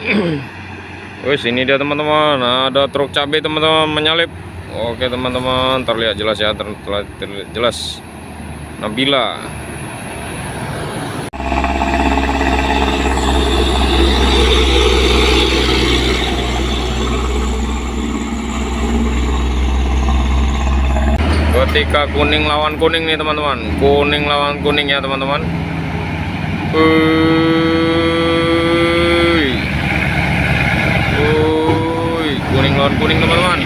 Wih, ini dia teman-teman, ada truk cabai teman-teman menyalip. Oke teman-teman, terlihat jelas ya, terlihat jelas. Nabila. Ketika kuning lawan kuning nih teman-teman, kuning lawan kuning ya teman-teman. Kuning lawan kuning teman-teman.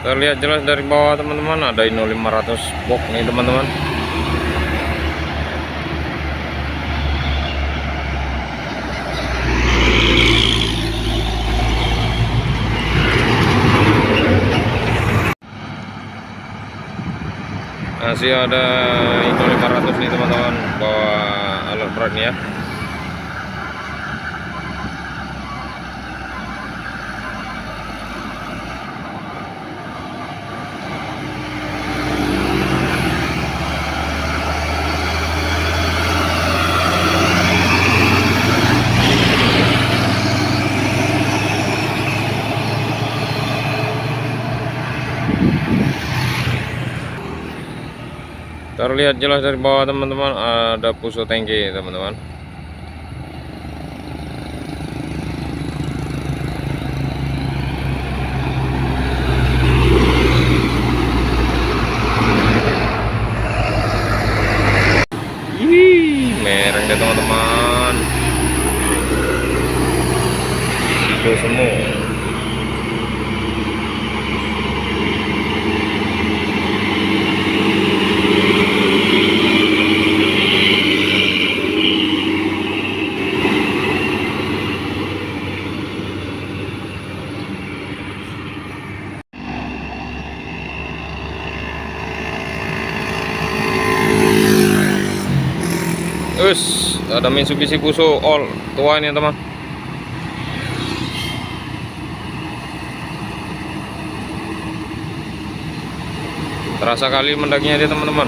Terlihat jelas dari bawah teman-teman, ada Inno 500 box nih teman-teman. Masih ada Inno 500 nih teman-teman, bawa alat beratnya ya. Terlihat jelas dari bawah teman-teman, ada puso tangki teman-teman. Mereng deh teman-teman. Itu semua. Ada Mitsubishi Fuso all tua ini teman. Terasa kali mendaknya dia teman-teman.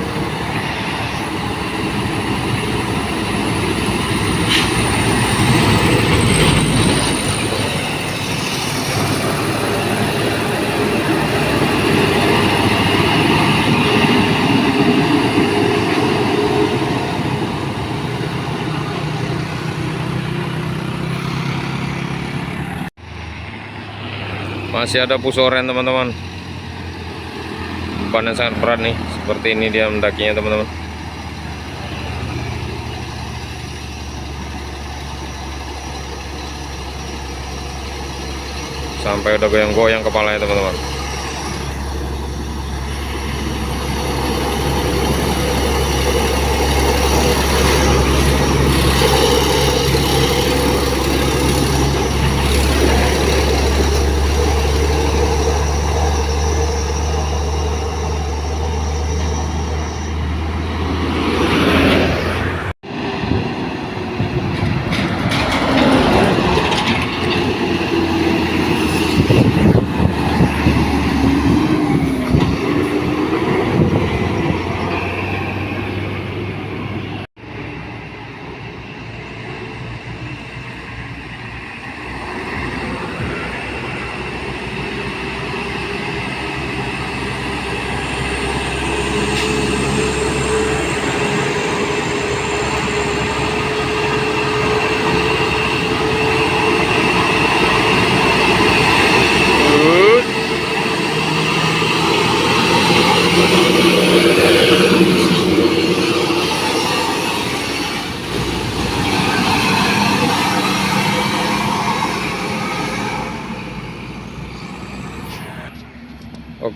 Masih ada pusoren teman-teman. Beban yang sangat berat nih, seperti ini dia mendakinya teman-teman. Sampai udah goyang-goyang kepalanya teman-teman.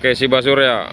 Oke, si Basurya.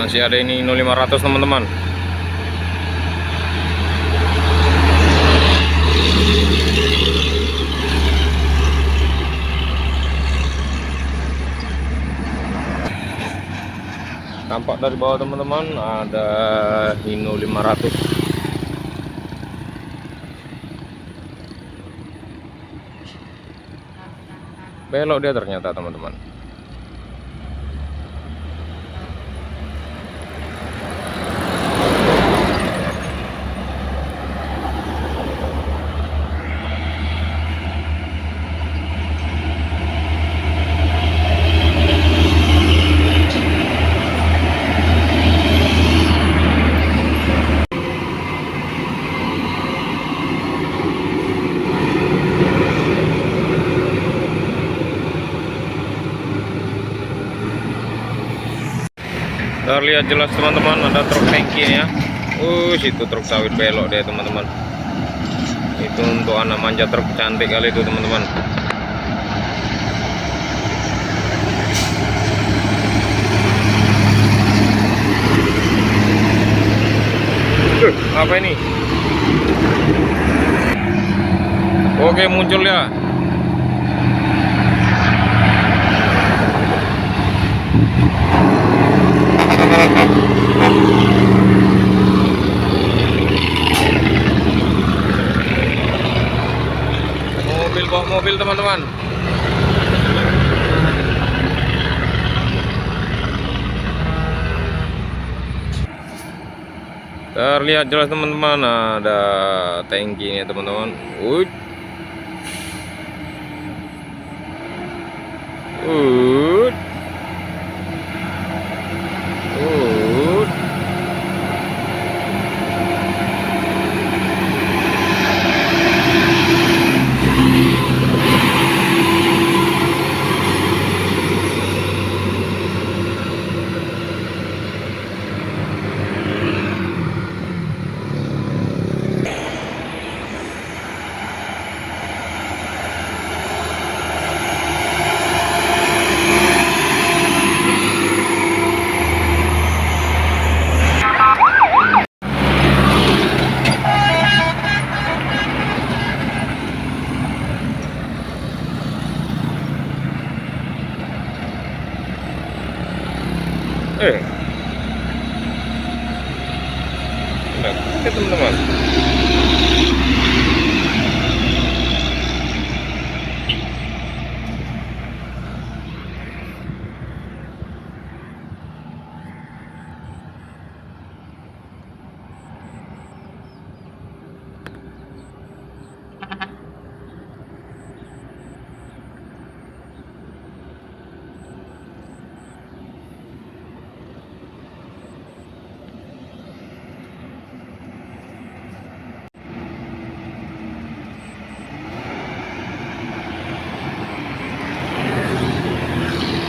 Masih ada ini Hino 500 teman-teman. Tampak dari bawah teman-teman ada Hino 500. Belok dia ternyata teman-teman. Terlihat jelas teman-teman, ada truk tangki ya. Situ truk sawit belok deh teman-teman. Itu untuk anak manja truk cantik kali itu teman-teman. Apa ini? Oke, muncul ya. Mobil teman-teman. Terlihat jelas teman-teman, ada tangki ini teman-teman. Oke teman-teman.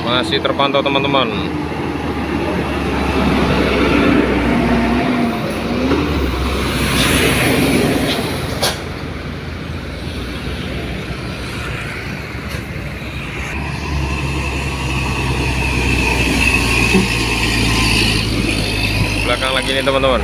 Masih terpantau teman-teman. Belakang lagi nih teman-teman.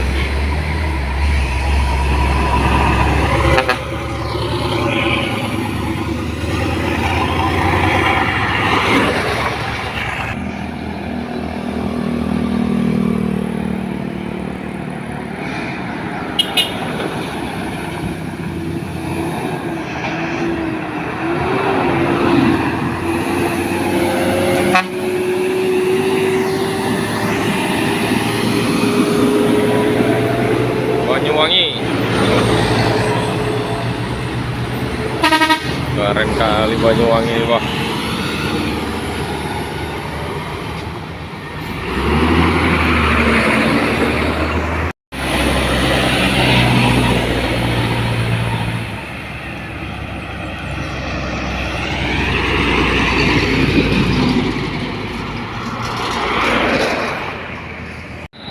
Banyuwangi, keren kali Banyuwangi, wah.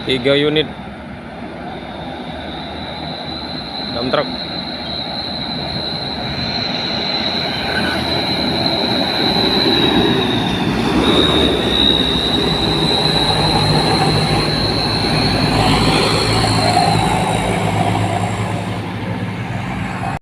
Tiga unit dump truck.